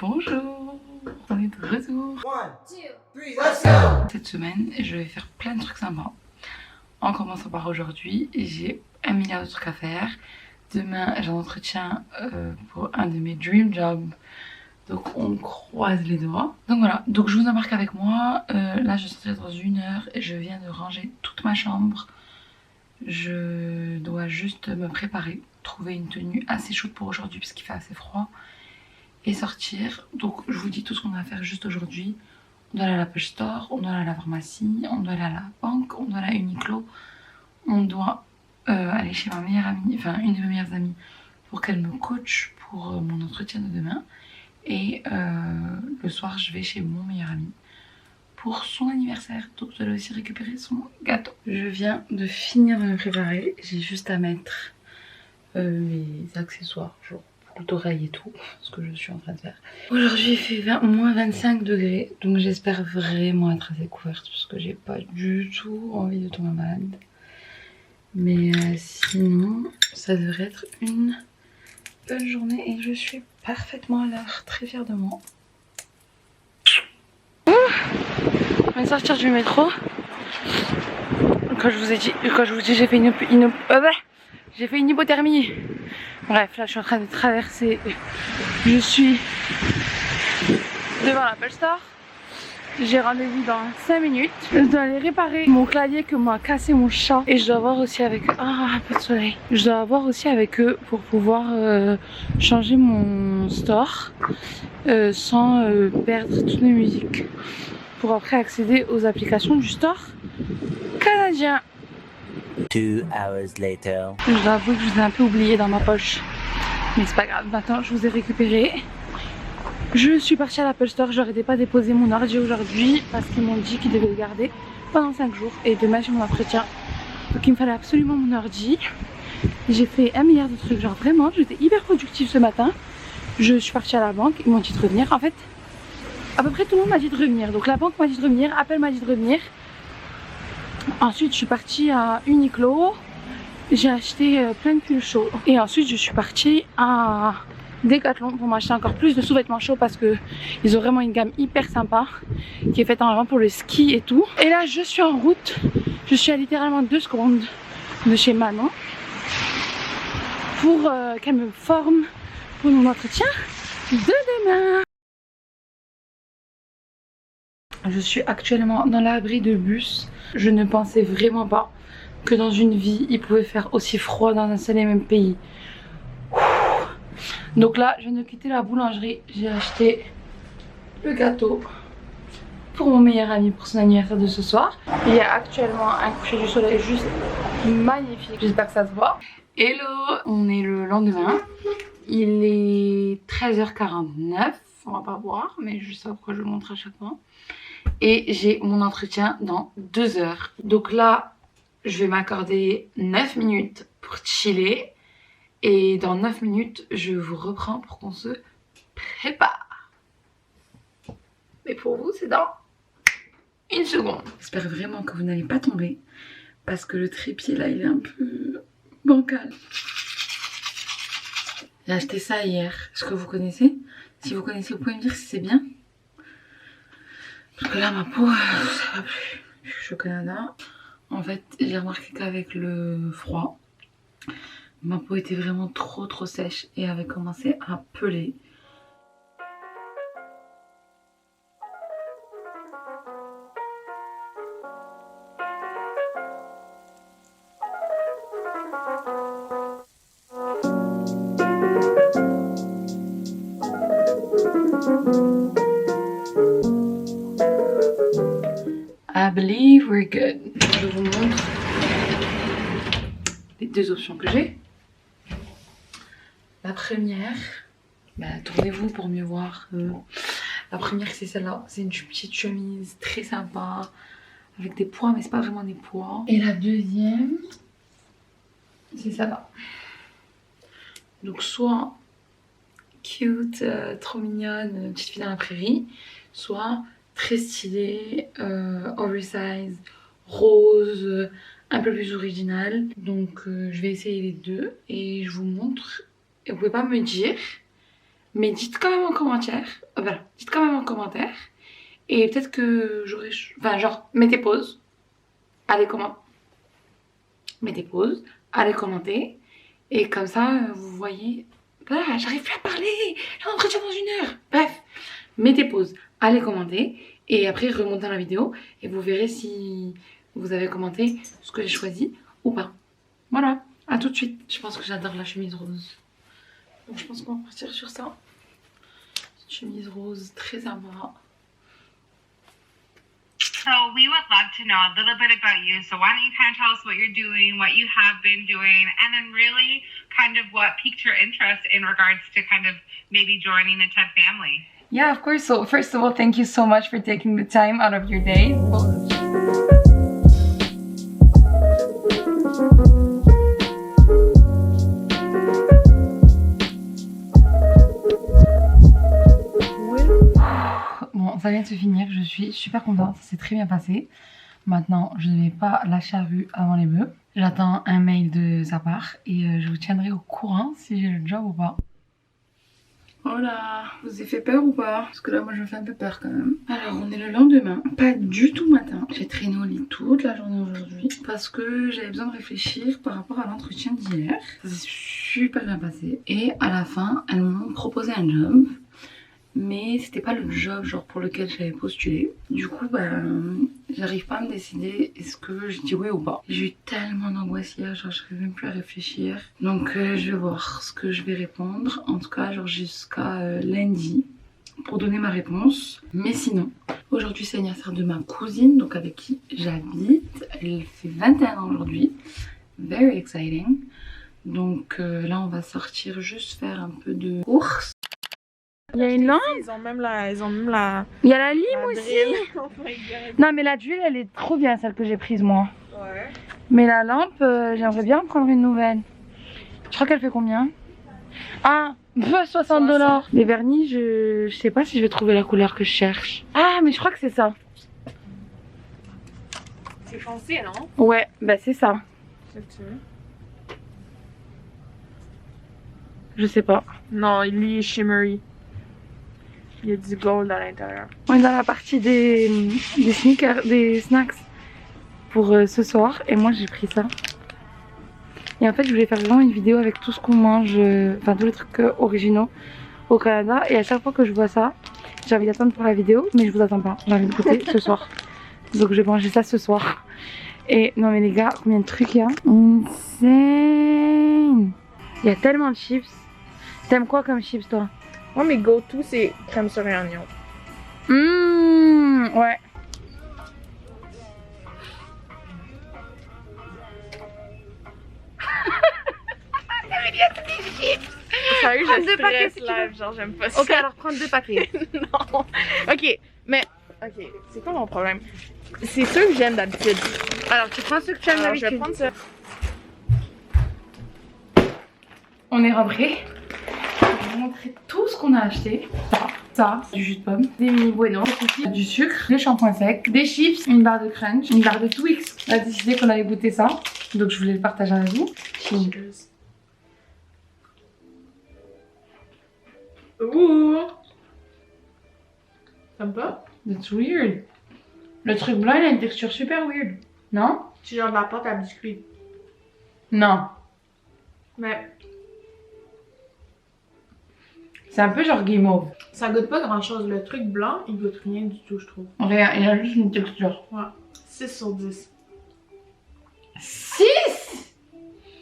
Bonjour, on est de retour. 1, 2, 3, let's go. Cette semaine, je vais faire plein de trucs sympas. En commençant par aujourd'hui, j'ai 1 milliard de trucs à faire. Demain, j'ai un entretien pour un de mes dream jobs. Donc on croise les doigts. Donc voilà, donc je vous embarque avec moi. Là, je sortirai dans 1 heure et je viens de ranger toute ma chambre. Je dois juste me préparer, trouver une tenue assez chaude pour aujourd'hui puisqu'il fait assez froid et sortir. Donc je vous dis tout ce qu'on va faire juste aujourd'hui. On doit aller à l'Apple Store, on doit aller à la pharmacie, on doit aller à la banque, on doit aller à Uniqlo. On doit aller chez ma meilleure amie, enfin une de mes meilleures amies, pour qu'elle me coach pour mon entretien de demain. Et le soir, je vais chez mon meilleur ami pour son anniversaire. Donc je dois aussi récupérer son gâteau. Je viens de finir de me préparer. J'ai juste à mettre mes accessoires, genre boucle d'oreille et tout, ce que je suis en train de faire. Aujourd'hui il fait moins 25 degrés, donc j'espère vraiment être assez couverte parce que j'ai pas du tout envie de tomber malade. Mais sinon, ça devrait être une bonne journée et je suis parfaitement à l'heure, très fière de moi. On vient de sortir du métro. Quand je vous dis j'ai fait une hypothermie. Bref, là je suis en train de traverser. Je suis devant l'Apple Store. J'ai rendez-vous dans 5 minutes. Je dois aller réparer mon clavier que m'a cassé mon chat. Et je dois voir aussi avec eux. Ah, un peu de soleil. Je dois voir aussi avec eux pour pouvoir changer mon store sans perdre toutes mes musiques. Pour après accéder aux applications du store canadien. 2 hours later. Je dois avouer que je vous ai un peu oublié dans ma poche. Mais c'est pas grave, maintenant je vous ai récupéré. Je suis partie à l'Apple Store, j'aurais pas déposé mon ordi aujourd'hui parce qu'ils m'ont dit qu'ils devaient le garder pendant 5 jours. Et demain j'ai mon entretien. Donc il me fallait absolument mon ordi. J'ai fait 1 milliard de trucs, genre vraiment, j'étais hyper productive ce matin. Je suis partie à la banque, ils m'ont dit de revenir. En fait, à peu près tout le monde m'a dit de revenir. Donc la banque m'a dit de revenir, Apple m'a dit de revenir. Ensuite je suis partie à Uniqlo. J'ai acheté plein de pulls chauds. Et ensuite je suis partie à Decathlon pour m'acheter encore plus de sous-vêtements chauds parce que ils ont vraiment une gamme hyper sympa qui est faite en avant pour le ski et tout. Et là je suis en route. Je suis à littéralement 2 secondes de chez Manon pour qu'elle me forme pour mon entretien de demain. Je suis actuellement dans l'abri de bus. Je ne pensais vraiment pas que dans une vie il pouvait faire aussi froid dans un seul et même pays. Donc là je viens de quitter la boulangerie. J'ai acheté le gâteau pour mon meilleur ami pour son anniversaire de ce soir. Il y a actuellement un coucher du soleil juste magnifique. J'espère que ça se voit. Hello, on est le lendemain. Il est 13h49. On va pas voir mais je sais pas pourquoi je le montre à chaque fois. Et j'ai mon entretien dans 2 heures. Donc là, je vais m'accorder 9 minutes pour chiller. Et dans 9 minutes, je vous reprends pour qu'on se prépare. Mais pour vous, c'est dans 1 seconde. J'espère vraiment que vous n'allez pas tomber. Parce que le trépied là, il est un peu bancal. J'ai acheté ça hier. Est-ce que vous connaissez? Si vous connaissez, vous pouvez me dire si c'est bien. Parce que là, ma peau, ça va plus. Je suis au Canada. En fait, j'ai remarqué qu'avec le froid, ma peau était vraiment trop sèche et avait commencé à peler. I believe we're good. Je vous montre les 2 options que j'ai. La première, tournez-vous pour mieux voir. La première c'est celle-là, c'est une petite chemise très sympa avec des pois mais c'est pas vraiment des pois. Et la deuxième, c'est celle-là. Donc soit cute, trop mignonne, petite fille dans la prairie, soit très stylée, oversize, rose, un peu plus original. Donc je vais essayer les deux et je vous montre. Et vous pouvez pas me dire Mais dites quand même en commentaire. Voilà, dites quand même en commentaire. Et peut-être que j'aurai... Enfin genre, mettez pause. Allez commenter. Mettez pause. Allez commenter. Et comme ça, vous voyez... Voilà, j'arrive plus à parler. J'ai un entretien dans 1 heure. Bref, mettez pause. Allez commenter. Et après, remontez la vidéo. Et vous verrez si vous avez commenté ce que j'ai choisi ou pas. Voilà, à tout de suite. Je pense que j'adore la chemise rose. Donc je pense qu'on va partir sur ça. Cette chemise rose très à moi. So we would love to know a little bit about you. So why don't you kind of tell us what you're doing, what you have been doing, and then really kind of what piqued your interest in regards to kind of maybe joining the TED family. Yeah, of course. So first of all, thank you so much for taking the time out of your day. Bon, ça vient de se finir, je suis super contente, ça s'est très bien passé. Maintenant, je ne vais pas lâcher la vue avant les bœufs. J'attends un mail de sa part et je vous tiendrai au courant si j'ai le job ou pas. Voilà, vous avez fait peur ou pas? Parce que là, moi, je me fais un peu peur quand même. Alors, on est le lendemain, pas du tout matin. J'ai traîné au lit toute la journée aujourd'hui parce que j'avais besoin de réfléchir par rapport à l'entretien d'hier. Ça s'est super bien passé. Et à la fin, elles m'ont proposé un job. Mais c'était pas le job genre pour lequel j'avais postulé. Du coup, j'arrive pas à me décider est-ce que je dis oui ou pas. J'ai eu tellement d'angoisse hier, genre j'arrive même plus à réfléchir. Donc je vais voir ce que je vais répondre. En tout cas, genre jusqu'à lundi pour donner ma réponse. Mais sinon, aujourd'hui c'est l'anniversaire de ma cousine, donc avec qui j'habite. Elle fait 21 ans aujourd'hui. Very exciting. Donc là, on va sortir juste faire un peu de course. Il y a une lampe. Ils ont même la. Il y a la lime la aussi. drill. Oh my God. Non mais la d'huile elle est trop bien celle que j'ai prise moi. Ouais. Mais la lampe j'aimerais bien prendre une nouvelle. Je crois qu'elle fait combien? Ah, 60 $. Les vernis je sais pas si je vais trouver la couleur que je cherche. Ah mais je crois que c'est ça. C'est foncé non? Ouais bah c'est ça. C'est que tu veux? Je sais pas. Non, il est shimmery. Il y a du gold à l'intérieur. On est dans la partie des sneakers, des snacks pour ce soir et moi j'ai pris ça. Et en fait je voulais faire vraiment une vidéo avec tout ce qu'on mange, enfin tous les trucs originaux au Canada et à chaque fois que je vois ça, j'ai envie d'attendre pour la vidéo mais je vous attends pas, j'ai envie de goûter ce soir. Donc je vais manger ça ce soir. Et non mais les gars, combien de trucs il y a? Insane. Il y a tellement de chips. T'aimes quoi comme chips toi? Moi mes go-to c'est crème sur et oignon. Ouais. Sérieux, Prends je 2 paquets stresse si tu veux. live, genre j'aime pas ça. Ok alors prends 2 paquets. Non. Ok, mais ok, c'est quoi mon problème? C'est ceux que j'aime d'habitude. Alors tu prends ceux que tu aimes Alors je vais d'habitude. prendre ça. On est rentré. Je vais vous montrer tout ce qu'on a acheté. Ça, du jus de pomme, des mini bueno, du sucre, des shampoings secs, des chips, une barre de crunch, une barre de Twix. On a décidé qu'on allait goûter ça. Donc je voulais le partager avec vous. Ouh! T'aimes pas? That's weird. Le truc blanc, il a une texture super weird. Non? C'est genre de la pâte à biscuit. Non. Mais C'est un peu genre guimauve. ça goûte pas grand chose. Le truc blanc, il goûte rien du tout, je trouve. Regarde, il a juste une texture. Ouais. 6 sur 10. 6?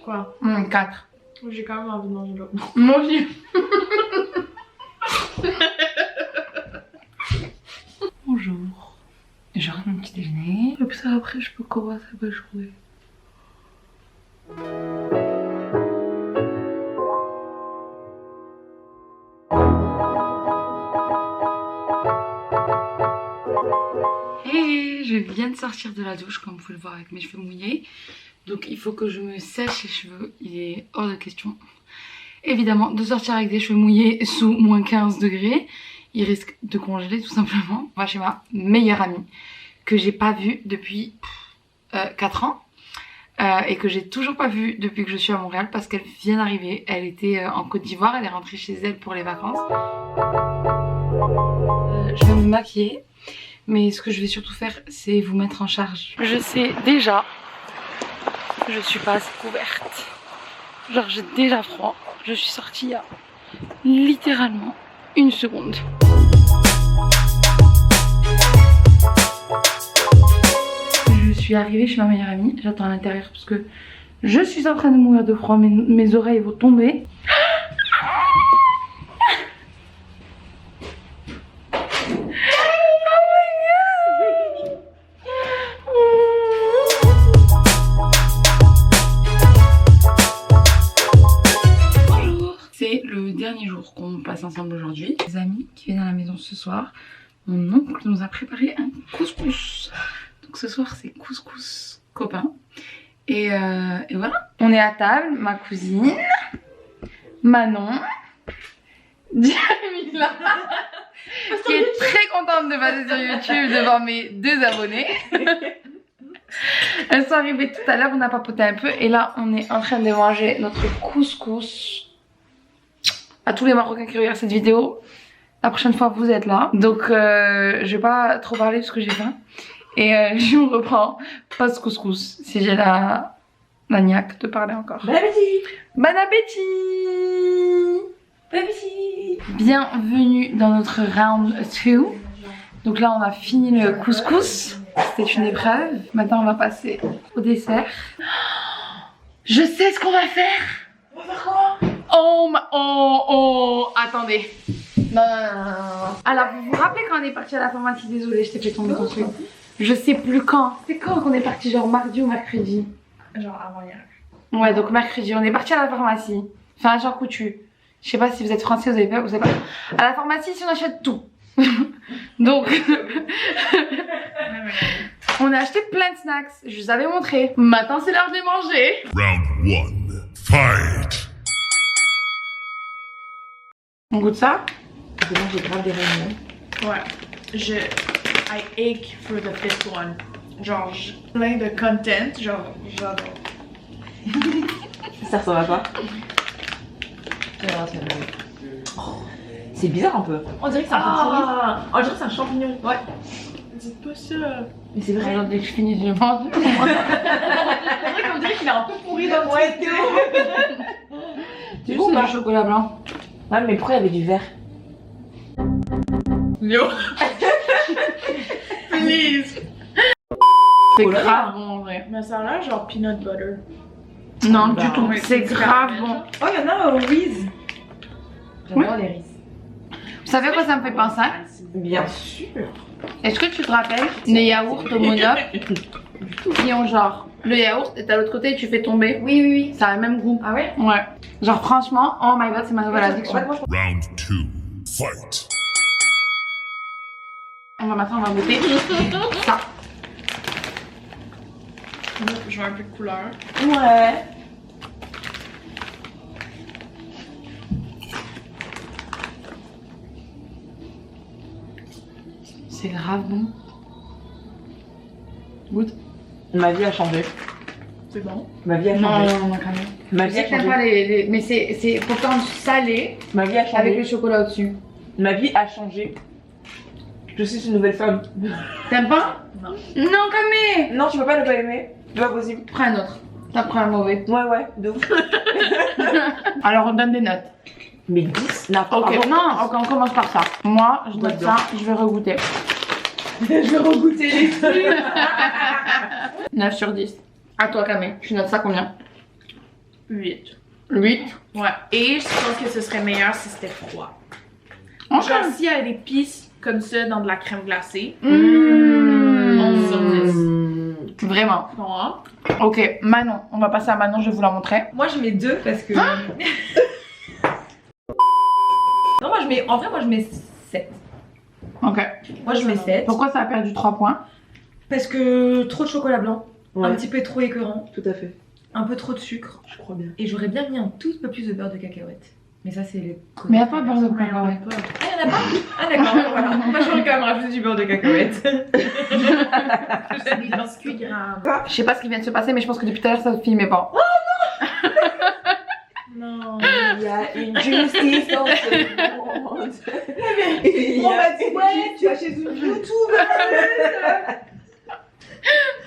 Quoi? 4. J'ai quand même envie de manger l'autre. Moi aussi. Bonjour. Je rentre mon petit déjeuner. Comme ça après je peux commencer ma journée. Hey, je viens de sortir de la douche comme vous pouvez le voir avec mes cheveux mouillés. Donc il faut que je me sèche les cheveux. Il est hors de question évidemment de sortir avec des cheveux mouillés sous moins 15 degrés. Il risque de congeler tout simplement. On va chez ma meilleure amie que j'ai pas vue depuis 4 ans. et que j'ai toujours pas vue depuis que je suis à Montréal parce qu'elle vient d'arriver. Elle était en Côte d'Ivoire, elle est rentrée chez elle pour les vacances. Je vais me maquiller, mais ce que je vais surtout faire, c'est vous mettre en charge. Je sais déjà que je suis pas assez couverte. Genre j'ai déjà froid. Je suis sortie il y a littéralement 1 seconde. Je suis arrivée chez ma meilleure amie, j'attends à l'intérieur parce que je suis en train de mourir de froid, mes oreilles vont tomber. Bonjour, c'est le dernier jour qu'on passe ensemble aujourd'hui. Les amis qui viennent à la maison ce soir, mon oncle nous a préparé un couscous. Donc ce soir c'est couscous copain. Et voilà. On est à table, ma cousine, Manon, Jamila, qui est très contente de passer sur YouTube devant mes 2 abonnés. Elles sont arrivées tout à l'heure, on a papoté un peu et là on est en train de manger notre couscous. À tous les Marocains qui regardent cette vidéo, la prochaine fois vous êtes là. Donc je vais pas trop parler parce que j'ai faim. Et je me reprends post-couscous si j'ai la niaque de parler encore. Bon appétit! Bon appétit! Bon appétit! Bienvenue dans notre round 2. Donc là on a fini le couscous. C'était une épreuve. Maintenant on va passer au dessert. Je sais ce qu'on va faire! On va faire quoi? Oh, attendez. Non. Alors vous vous rappelez quand on est parti à la pharmacie? Désolée, je t'ai fait tomber ton truc. Je sais plus quand. C'est quand qu'on est parti? Genre mardi ou mercredi? Genre avant hier. Ouais, donc mercredi. On est parti à la pharmacie. Enfin, Jean Coutu. Je sais pas si vous êtes français, vous avez pas, vous savez pas. À la pharmacie, si on achète tout. Donc, on a acheté plein de snacks. Je vous avais montré. Maintenant, c'est l'heure de les manger. Round 1. Fight! On goûte ça? Demain j'ai grave des réunions. Ouais. I ache for the fifth one. Genre, plein de content. Genre, j'adore. Ça va pas? C'est bizarre un peu. On dirait que c'est un peu pourri. On dirait que c'est un champignon. Ouais. Dites pas ça. Mais c'est vrai. Dès que je finis, je mange. On dirait qu'il est un peu pourri dans le tuyau. C'est juste du chocolat blanc. Ouais, mais pourquoi il y avait du vert? Yo. Please. C'est Oh là là. grave bon en vrai. Mais ça a l'air genre peanut butter. Non, Bah, du tout. ouais, C'est c'est grave caramel, bon. genre. Oh, il y en a au Reese. J'adore les Reese. Vous savez quoi ça me fait penser? Bien sûr. Est-ce que tu te rappelles les yaourts au Monop qui ont genre le yaourt et à l'autre côté tu fais tomber? Oui. Ça a le même goût. Ah ouais? Ouais. Genre franchement, oh my god, c'est ma nouvelle addiction. Ouais, moi, je... Round 2. Fight! Maintenant on va goûter ça. Je veux un peu de couleur. Ouais. C'est grave bon. Goûte. Ma vie a changé. C'est bon. Ma vie a changé. Non, quand même. Ma Je vie a sais que t'aimes pas changé. mais c'est pourtant salé Ma vie a avec le changé. chocolat au-dessus. Ma vie a changé. Je suis une nouvelle femme. T'aimes pas? Non. Non, Camille. Non, tu peux pas ne pas aimer. C'est pas possible. Prends un autre. T'as pris un mauvais. Ouais, de ouf. Alors on donne des notes. Mais 10, n'importe Ok, quoi. non, ok, on commence par ça. Moi, je note Goûte ça, je vais regoûter. Je vais regoûter les trucs. 9 sur 10. À toi, Camille. Tu notes ça combien? 8. 8. Ouais. Et je pense que ce serait meilleur si c'était froid. Ok. Genre, s'il y a des pistes comme ça dans de la crème glacée. Mmh. 11 sur 10. Vraiment. Bon. Ok, Manon. On va passer à Manon, je vais vous la montrer. Moi, je mets 2 parce que. Hein? Non, moi, je mets. En vrai, moi, je mets 7. Ok. Moi, je mets 7. Pourquoi ça a perdu 3 points? Parce que trop de chocolat blanc. Ouais. Un petit peu trop écœurant. Tout à fait. Un peu trop de sucre. Je crois bien. Et j'aurais bien mis un tout peu plus de beurre de cacahuète. Mais ça, c'est les. Mais il n'y a pas de beurre de Mais il y en a cacahuète. pas. Ah, il y en a pas? Ah, d'accord, voilà. Moi, j'aurais quand même rajouté du beurre de cacahuète. J'habite dans ce cuit grave. Je sais pas ce qui vient de se passer, mais je pense que depuis tout à l'heure ça ne filmait pas. Non. Il y a une justice dans ce monde. On m'a dit, ouais, tu vas chez une YouTube.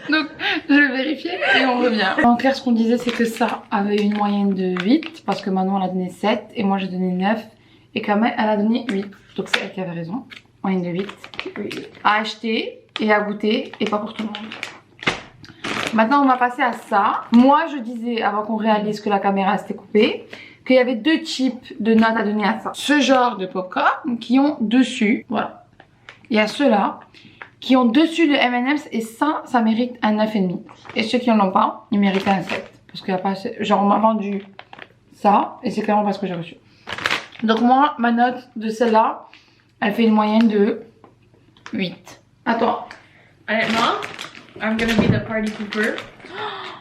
Donc je vais vérifier et on revient. En clair, ce qu'on disait, c'est que ça avait une moyenne de 8 parce que Manon elle a donné 7 et moi j'ai donné 9 et Kamel elle a donné 8. Donc c'est elle qui avait raison. Moyenne de 8. À acheter et à goûter et pas pour tout le monde. Maintenant on va passer à ça. Moi je disais avant qu'on réalise que la caméra s'était coupée qu'il y avait 2 types de notes à donner à ça. Ce genre de popcorn qui ont dessus, voilà. Il y a ceux-là qui ont dessus le M&M's et ça mérite un 9,5. Et ceux qui n'en ont pas, ils méritent un 7. Parce qu'il n'y a pas assez... Genre on m'a vendu ça et c'est clairement parce que j'ai reçu. Donc moi, ma note de celle-là, elle fait une moyenne de 8. À toi. Honnêtement, I'm gonna be the party pooper.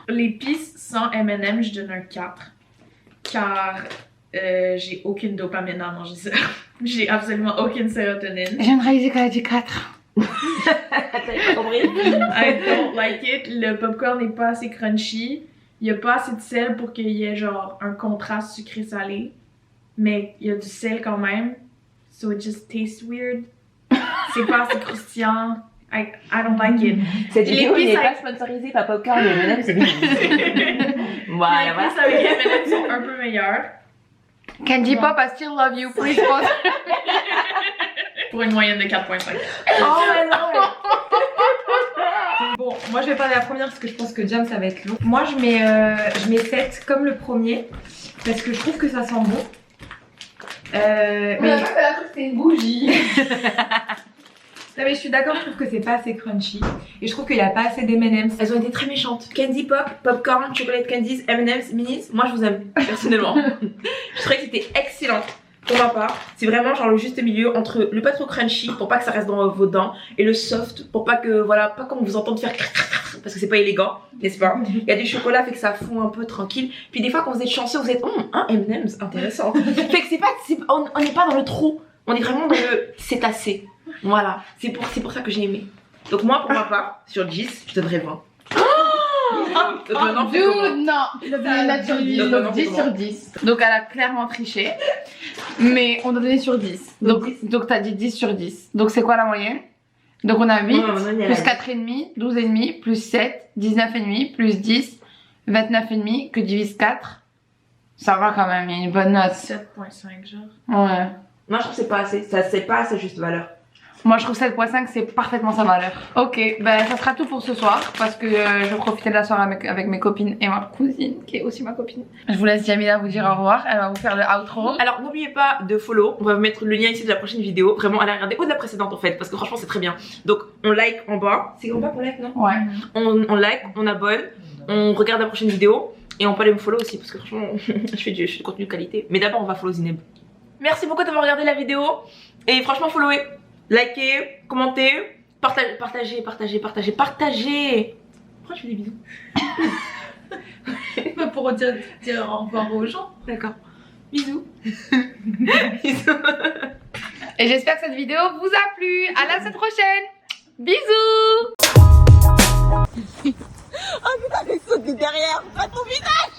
Les pistes sans M&M, je donne un 4. Car j'ai aucune dopamine à manger ça. J'ai absolument aucune sérotonine. Je viens de réaliser qu'elle a dit 4. T'as compris? I don't like it. Le popcorn n'est pas assez crunchy. Il n'y a pas assez de sel pour qu'il y ait genre un contraste sucré-salé. Mais il y a du sel quand même. So it just tastes weird. C'est pas assez croustillant. I don't like it. Cette vidéo Les n'est pistes pas sponsorisée par Popcorn et M&M, c'est bien. Voilà, Les voilà. pistes avec M&M sont un peu meilleures. Candy Pop, I still love you. Please pause. Pour une moyenne de 4,5. Oh, mais non, Bon, moi je vais parler la première parce que je pense que Jam ça va être long. Moi je mets 7 comme le premier parce que je trouve que ça sent bon. Mais... c'est une bougie. Non mais je suis d'accord, je trouve que c'est pas assez crunchy et je trouve qu'il y a pas assez d'M&M's. Elles ont été très méchantes. Candy Pop, Popcorn, Chocolate Candies, M&M's, Minis. Moi, je vous aime, personnellement. Je trouvais que c'était excellent. Pour ma part, c'est vraiment genre le juste milieu entre le pas trop crunchy pour pas que ça reste dans vos dents et le soft pour pas que, voilà, pas qu'on vous entende faire parce que c'est pas élégant, n'est-ce pas? Il y a du chocolat, fait que ça fond un peu tranquille. Puis des fois, quand vous êtes chanceux, vous êtes, un M&M's, intéressant. Fait que c'est pas, on n'est pas dans le trop, on est vraiment dans le cétacé. Voilà, c'est pour ça que j'ai aimé. Donc moi, pour ma part, sur 10, je donnerais 20. Dude, non. Je dois donner une note sur 10. Donc 10 sur 10. Donc elle a clairement triché. Mais on doit donner sur 10. Donc t'as dit 10 sur 10. Donc c'est quoi la moyenne? Donc on a 8, plus 4,5, 12,5, plus 7, 19,5, plus 10, 29,5, que divise 4. Ça va quand même, il y a une bonne note. 7,5 genre. Ouais. Moi, je trouve que c'est pas assez, c'est pas assez juste valeur. Moi je trouve 7,5 c'est parfaitement sa valeur. Ok, ben ça sera tout pour ce soir parce que je vais profiter de la soirée avec mes copines et ma cousine qui est aussi ma copine. Je vous laisse Jamila vous dire au revoir, elle va vous faire le outro. Alors n'oubliez pas de follow, on va vous mettre le lien ici de la prochaine vidéo. Vraiment allez regarder ou de la précédente en fait parce que franchement c'est très bien. Donc on like en bas, c'est en bas qu'on like non? Ouais. On like, on abonne, on regarde la prochaine vidéo et on peut aller me follow aussi parce que franchement je fais du contenu de qualité. Mais d'abord on va follow Zineb. Merci beaucoup d'avoir regardé la vidéo et franchement followez. Likez, commentez, partagez. Pourquoi je fais des bisous? Pour dire au revoir aux gens. D'accord. Bisous. Bisous. Et j'espère que cette vidéo vous a plu. À la semaine prochaine. Bisous. Oh putain, mais saute de derrière, pas ton visage.